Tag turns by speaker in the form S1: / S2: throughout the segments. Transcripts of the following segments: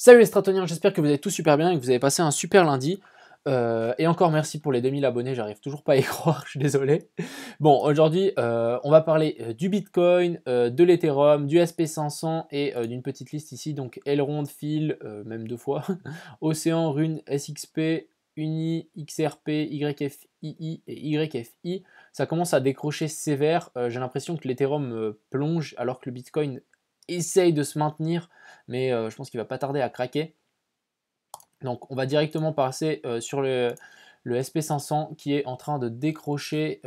S1: Salut les Stratoniens, j'espère que vous allez tous super bien et que vous avez passé un super lundi. Et encore merci pour les 2000 abonnés, j'arrive toujours pas à y croire, je suis désolé. Bon, aujourd'hui, on va parler du Bitcoin, de l'Ethereum, du SP500 et d'une petite liste ici. Donc Elrond, Phil, même deux fois, Océan, Rune, SXP, Uni, XRP, YFII et YFI. Ça commence à décrocher sévère. J'ai l'impression que l'Ethereum plonge alors que le Bitcoin essaye de se maintenir, mais je pense qu'il va pas tarder à craquer. Donc on va directement passer sur le SP500 qui est en train de décrocher,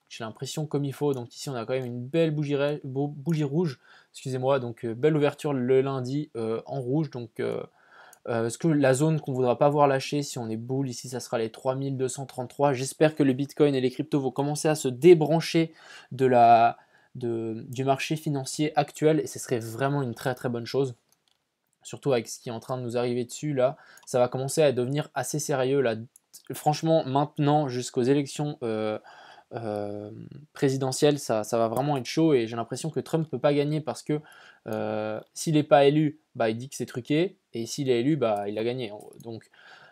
S1: j'ai l'impression comme il faut. Donc ici on a quand même une belle bougie rouge, excusez-moi, donc belle ouverture le lundi en rouge. Donc ce que la zone qu'on ne voudra pas voir lâcher si on est bull, ici ça sera les 3233. J'espère que le Bitcoin et les cryptos vont commencer à se débrancher du marché financier actuel et ce serait vraiment une très très bonne chose. Surtout avec ce qui est en train de nous arriver dessus là, ça va commencer à devenir assez sérieux là. Franchement, maintenant jusqu'aux élections présidentielles, ça va vraiment être chaud et j'ai l'impression que Trump ne peut pas gagner parce que s'il n'est pas élu, bah, il dit que c'est truqué et s'il est élu, bah, il a gagné. Donc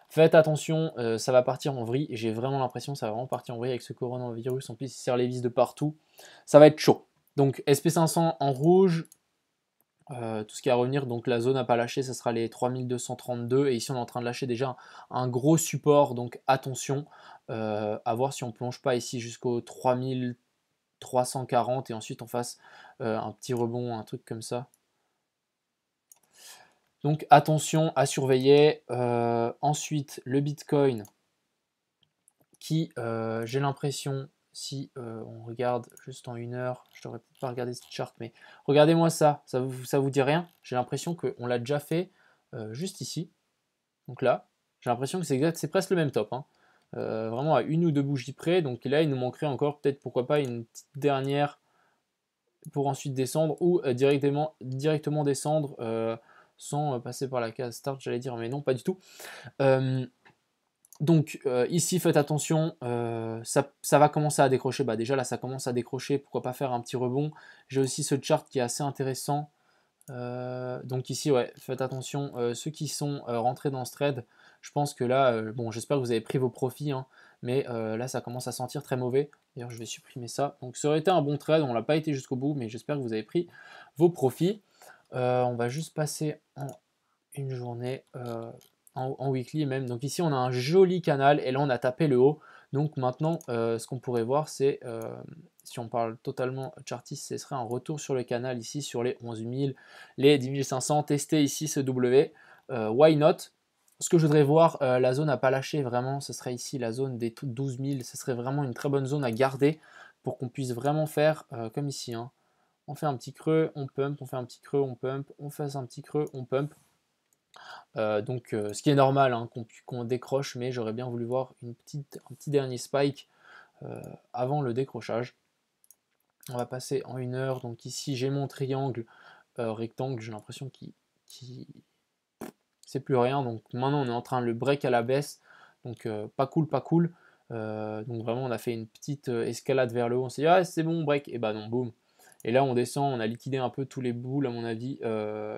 S1: faites attention, ça va partir en vrille. J'ai vraiment l'impression que ça va vraiment partir en vrille avec ce coronavirus. En plus, il serre les vis de partout. Ça va être chaud. Donc SP500 en rouge. Tout ce qui va revenir, donc la zone n'a pas lâché, ce sera les 3232 et ici on est en train de lâcher déjà un gros support, donc attention à voir si on plonge pas ici jusqu'au 3340 et ensuite on fasse un petit rebond, un truc comme ça. Donc attention à surveiller. Ensuite le Bitcoin qui j'ai l'impression, si on regarde juste en une heure, je devrais peut-être pas regarder ce chart, mais regardez-moi ça, ça vous dit rien? J'ai l'impression qu'on l'a déjà fait juste ici. Donc là, j'ai l'impression que c'est exact, c'est presque le même top, hein. Vraiment à une ou deux bougies près. Donc là, il nous manquerait encore peut-être, pourquoi pas, une petite dernière pour ensuite descendre ou directement descendre sans passer par la case start, j'allais dire, mais non, pas du tout. Donc ici faites attention, ça va commencer à décrocher, bah déjà là ça commence à décrocher, pourquoi pas faire un petit rebond. J'ai aussi ce chart qui est assez intéressant, donc ici ouais, faites attention, ceux qui sont rentrés dans ce trade, je pense que là, bon j'espère que vous avez pris vos profits, hein, mais là ça commence à sentir très mauvais. D'ailleurs je vais supprimer ça, donc ça aurait été un bon trade, on l'a pas été jusqu'au bout, mais j'espère que vous avez pris vos profits. On va juste passer en une journée en weekly même. Donc ici on a un joli canal et là on a tapé le haut. Donc maintenant ce qu'on pourrait voir c'est, si on parle totalement chartiste, ce serait un retour sur le canal ici sur les 11 000, les 10 500, tester ici ce W, why not. Ce que je voudrais voir, la zone n'a pas lâché vraiment, ce serait ici la zone des 12 000, ce serait vraiment une très bonne zone à garder pour qu'on puisse vraiment faire comme ici, hein. On fait un petit creux, on pump, on fait un petit creux, on pump, on fait un petit creux, on pump. Donc ce qui est normal, hein, qu'on décroche, mais j'aurais bien voulu voir un petit dernier spike avant le décrochage. On va passer en une heure. Donc ici j'ai mon triangle rectangle, j'ai l'impression qu'il c'est plus rien. Donc maintenant on est en train de le break à la baisse. Donc pas cool, pas cool. Donc vraiment on a fait une petite escalade vers le haut. On s'est dit ah c'est bon break, et bah non boum. Et là on descend, on a liquidé un peu tous les bulls à mon avis,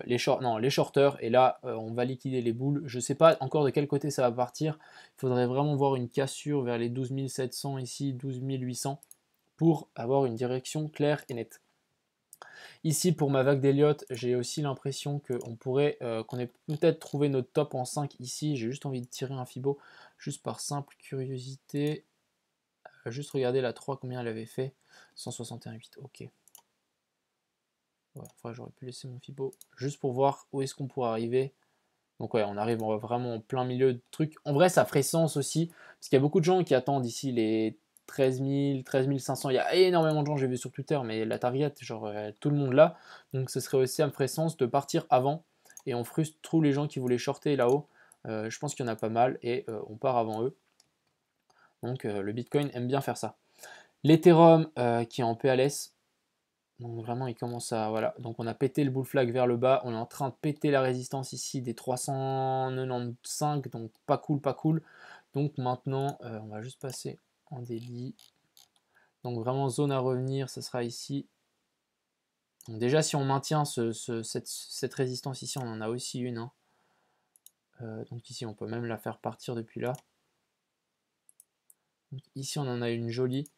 S1: les shorters, et là on va liquider les bulls. Je ne sais pas encore de quel côté ça va partir. Il faudrait vraiment voir une cassure vers les 12 700 ici, 12 800 pour avoir une direction claire et nette. Ici pour ma vague d'Elliott, j'ai aussi l'impression qu'on ait peut-être trouvé notre top en 5 ici. J'ai juste envie de tirer un Fibo, juste par simple curiosité. Juste regarder la 3 combien elle avait fait. 161,8, ok. Ouais, enfin, j'aurais pu laisser mon Fibo juste pour voir où est-ce qu'on pourrait arriver. Donc ouais, on arrive vraiment en plein milieu de trucs. En vrai, ça ferait sens aussi, parce qu'il y a beaucoup de gens qui attendent ici les 13 000, 13 500. Il y a énormément de gens, j'ai vu sur Twitter, mais la target, genre tout le monde là. Donc ce serait aussi, ça me ferait sens de partir avant, et on frustre tous les gens qui voulaient shorter là-haut. Je pense qu'il y en a pas mal, et on part avant eux. Donc le Bitcoin aime bien faire ça. L'Ethereum qui est en PLS, donc vraiment il commence à, voilà, donc on a pété le bull flag vers le bas, on est en train de péter la résistance ici des 395, donc pas cool, pas cool. Donc maintenant on va juste passer en daily. Donc vraiment zone à revenir, ce sera ici. Donc déjà si on maintient cette résistance ici, on en a aussi une, hein. Donc ici, on peut même la faire partir depuis là. Donc ici, on en a une jolie.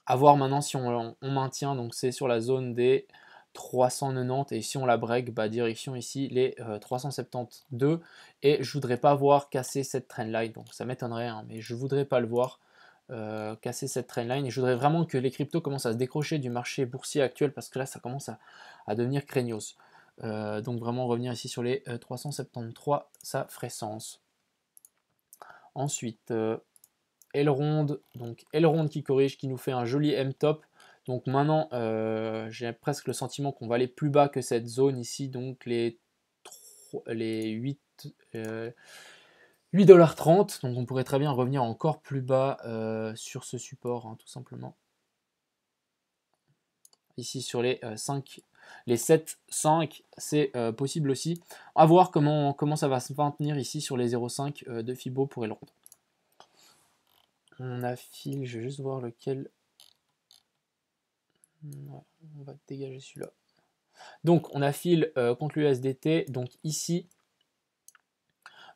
S1: À voir maintenant si on maintient, donc c'est sur la zone des 390 et si on la break, bah direction ici les 372 et je voudrais pas voir casser cette trendline, donc ça m'étonnerait, hein, mais je voudrais pas le voir casser cette trendline et je voudrais vraiment que les cryptos commencent à se décrocher du marché boursier actuel parce que là ça commence à devenir craignos. Donc vraiment revenir ici sur les 373, ça ferait sens. Ensuite, Elrond, donc Elrond qui corrige, qui nous fait un joli M-top. Donc maintenant, j'ai presque le sentiment qu'on va aller plus bas que cette zone ici, donc les 8, 8,30$. Donc on pourrait très bien revenir encore plus bas sur ce support, hein, tout simplement. Ici sur les 5, les 7, 5, c'est possible aussi. À voir comment ça va se maintenir ici sur les 0,5 de Fibo pour Elrond. On affile, je vais juste voir lequel. Ouais, on va dégager celui-là. Donc on affile contre l'USDT. Donc ici,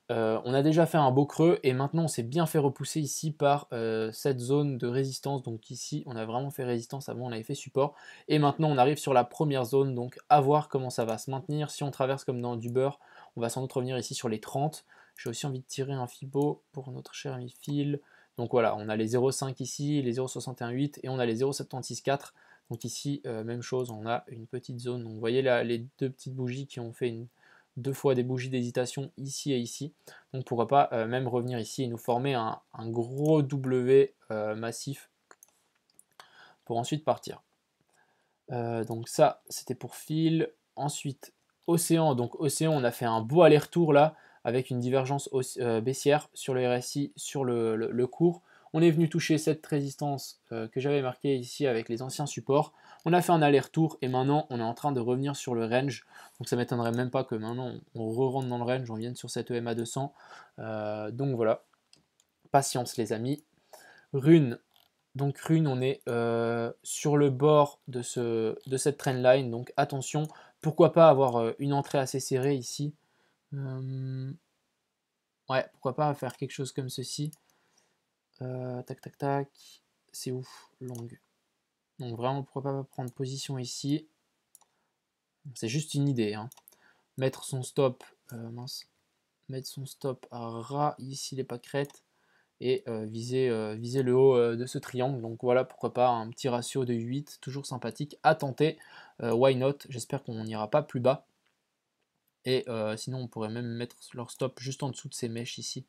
S1: on a déjà fait un beau creux et maintenant on s'est bien fait repousser ici par cette zone de résistance. Donc ici, on a vraiment fait résistance. Avant, on avait fait support. Et maintenant, on arrive sur la première zone. Donc à voir comment ça va se maintenir. Si on traverse comme dans du beurre, on va sans doute revenir ici sur les 30. J'ai aussi envie de tirer un Fibo pour notre cher ami Phil. Donc voilà, on a les 0,5 ici, les 0,618 et on a les 0,764. Donc ici, même chose, on a une petite zone. Donc vous voyez là, les deux petites bougies qui ont fait deux fois des bougies d'hésitation ici et ici. Donc pourquoi pas même revenir ici et nous former un gros W massif pour ensuite partir. Donc ça, c'était pour Phil. Ensuite, Océan. Donc Océan, on a fait un beau aller-retour là, avec une divergence baissière sur le RSI, sur le cours. On est venu toucher cette résistance que j'avais marquée ici avec les anciens supports. On a fait un aller-retour et maintenant on est en train de revenir sur le range. Donc ça m'étonnerait même pas que maintenant on re-rentre dans le range, on vienne sur cette EMA 200. Donc voilà, patience les amis. Rune, donc Rune, on est sur le bord de cette trendline, donc attention, pourquoi pas avoir une entrée assez serrée ici. Ouais, pourquoi pas faire quelque chose comme ceci. Tac, tac, tac, c'est ouf, longue. Donc vraiment, pourquoi pas prendre position ici. C'est juste une idée, hein. Mettre son stop, mettre son stop à ras ici les pâquerettes et viser le haut de ce triangle. Donc voilà, pourquoi pas un petit ratio de 8, toujours sympathique à tenter. Why not? J'espère qu'on n'ira pas plus bas. Et sinon, on pourrait même mettre leur stop juste en dessous de ces mèches ici.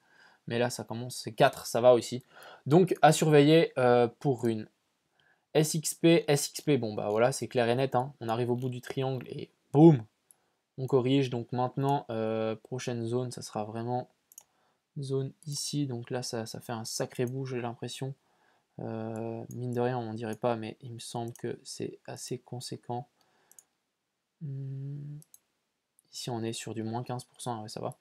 S1: Mais là, ça commence, c'est 4, ça va aussi. Donc à surveiller pour Rune. SXP, bon bah voilà, c'est clair et net, hein. On arrive au bout du triangle et boum, on corrige. Donc maintenant, prochaine zone, ça sera vraiment zone ici. Donc là, ça fait un sacré bout, j'ai l'impression. Mine de rien, on dirait pas, mais il me semble que c'est assez conséquent. Ici, on est sur du moins 15%, ouais, ça va.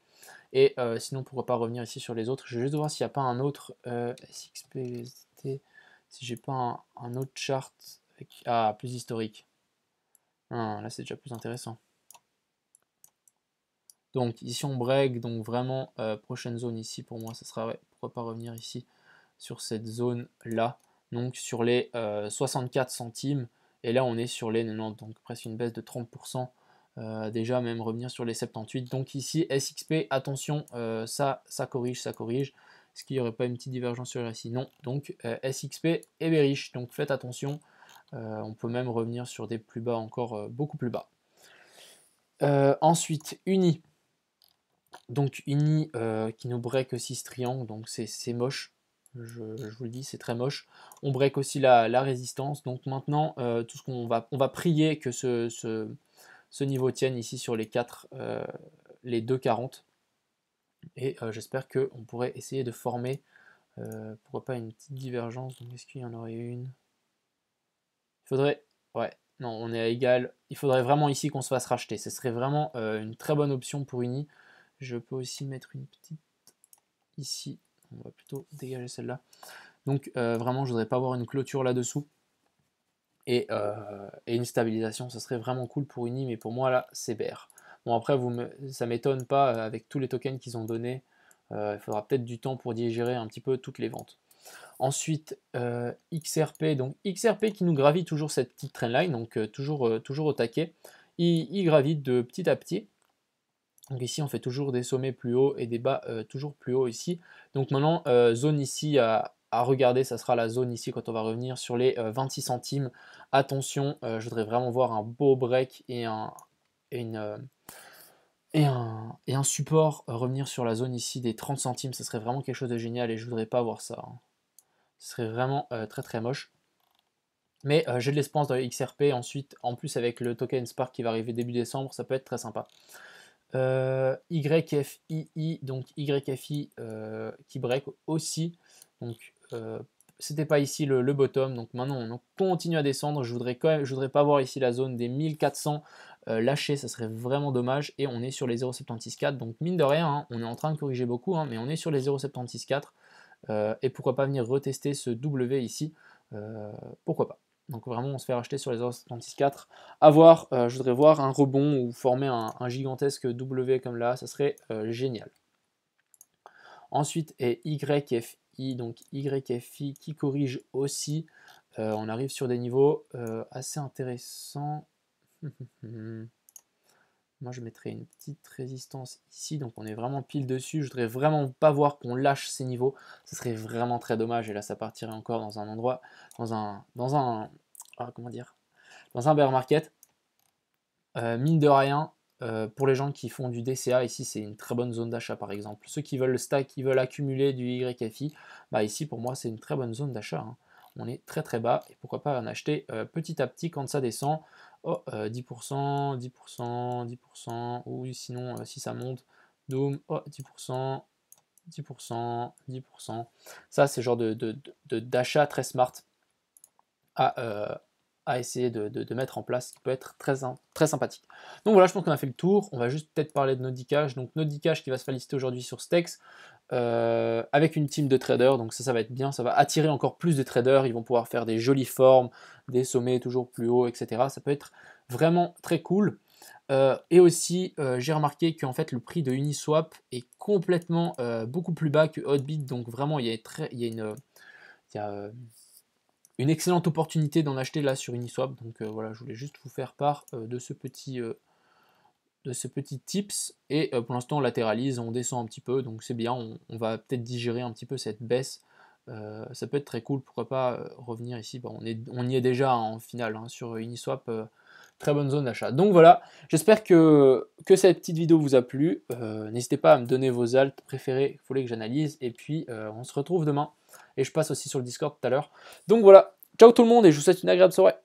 S1: Et sinon, pourquoi pas revenir ici sur les autres. Je vais juste voir s'il n'y a pas un autre SXP, si j'ai pas un autre chart avec, plus historique. Là, c'est déjà plus intéressant. Donc ici on break, donc vraiment prochaine zone ici pour moi, ça sera, ouais, pourquoi pas revenir ici sur cette zone là, donc sur les 64 centimes, et là on est sur les 90, donc presque une baisse de 30%, déjà même revenir sur les 78, donc ici SXP, attention, ça corrige, est-ce qu'il n'y aurait pas une petite divergence sur le RSI? Non, donc SXP est bearish, donc faites attention, on peut même revenir sur des plus bas encore, beaucoup plus bas. Ensuite, Uni. Donc Uni qui nous break aussi ce triangle, donc c'est moche, je vous le dis, c'est très moche. On break aussi la résistance, donc maintenant tout ce on va prier que ce niveau tienne ici sur les 4, les 2,40. Et j'espère qu'on pourrait essayer de former, pourquoi pas une petite divergence, donc est-ce qu'il y en aurait une? Il faudrait, ouais, non, on est à égal, il faudrait vraiment ici qu'on se fasse racheter, ce serait vraiment une très bonne option pour Uni. Je peux aussi mettre une petite ici, on va plutôt dégager celle-là. Donc vraiment, je voudrais pas avoir une clôture là-dessous. Et une stabilisation, ça serait vraiment cool pour Uni, mais pour moi là, c'est BR. Bon après, ça m'étonne pas avec tous les tokens qu'ils ont donnés. Il faudra peut-être du temps pour digérer un petit peu toutes les ventes. Ensuite, XRP, donc XRP qui nous gravite toujours cette petite trendline, donc toujours au taquet. Il gravite de petit à petit. Donc ici, on fait toujours des sommets plus hauts et des bas toujours plus hauts ici. Donc maintenant, zone ici à regarder, ça sera la zone ici quand on va revenir sur les 26 centimes. Attention, je voudrais vraiment voir un beau break et un support revenir sur la zone ici des 30 centimes. Ça serait vraiment quelque chose de génial et je voudrais pas voir ça, hein. Ce serait vraiment très très moche. Mais j'ai de l'espace dans le XRP. Ensuite, en plus avec le token Spark qui va arriver début décembre, ça peut être très sympa. YFII, donc YFI qui break aussi. Donc c'était pas ici le bottom. Donc maintenant on continue à descendre. Je voudrais pas voir ici la zone des 1400 lâcher, ça serait vraiment dommage. Et on est sur les 0,764. Donc mine de rien, hein, on est en train de corriger beaucoup, hein, mais on est sur les 0,764. Et pourquoi pas venir retester ce W ici, pourquoi pas. Donc vraiment on se fait racheter sur les 0,764. À voir, je voudrais voir un rebond ou former un gigantesque W comme là, ça serait génial. Ensuite est YFI, donc YFI qui corrige aussi. On arrive sur des niveaux assez intéressants. Moi, je mettrais une petite résistance ici, donc on est vraiment pile dessus. Je voudrais vraiment pas voir qu'on lâche ces niveaux. Ce serait vraiment très dommage. Et là, ça partirait encore dans un endroit, comment dire, dans un bear market. Mine de rien, pour les gens qui font du DCA, ici, c'est une très bonne zone d'achat, par exemple. Ceux qui veulent le stack, qui veulent accumuler du YFI, bah ici, pour moi, c'est une très bonne zone d'achat, hein. On est très très bas et pourquoi pas en acheter petit à petit quand ça descend. Oh, 10%, 10%, 10%, ou sinon si ça monte, doom, oh, 10%, 10%, 10%. Ça, c'est le genre d'achat très smart à essayer de mettre en place, qui peut être très sympathique. Donc voilà, je pense qu'on a fait le tour. On va juste peut-être parler de Nodicash. Donc Nodicash qui va se féliciter aujourd'hui sur Stex. Avec une team de traders, donc ça va être bien, ça va attirer encore plus de traders, ils vont pouvoir faire des jolies formes, des sommets toujours plus hauts, etc. Ça peut être vraiment très cool. Et aussi, j'ai remarqué qu'en fait le prix de Uniswap est complètement beaucoup plus bas que Hotbit, donc vraiment il y a une excellente opportunité d'en acheter là sur Uniswap. Donc voilà, je voulais juste vous faire part de ce petit tips. Et pour l'instant, on latéralise, on descend un petit peu, donc c'est bien. On va peut-être digérer un petit peu cette baisse. Ça peut être très cool, pourquoi pas revenir ici. Bon, on y est déjà en finale hein, sur Uniswap. Très bonne zone d'achat. Donc voilà, j'espère que cette petite vidéo vous a plu. N'hésitez pas à me donner vos alts préférés, il fallait que j'analyse. Et puis, on se retrouve demain. Et je passe aussi sur le Discord tout à l'heure. Donc voilà, ciao tout le monde et je vous souhaite une agréable soirée.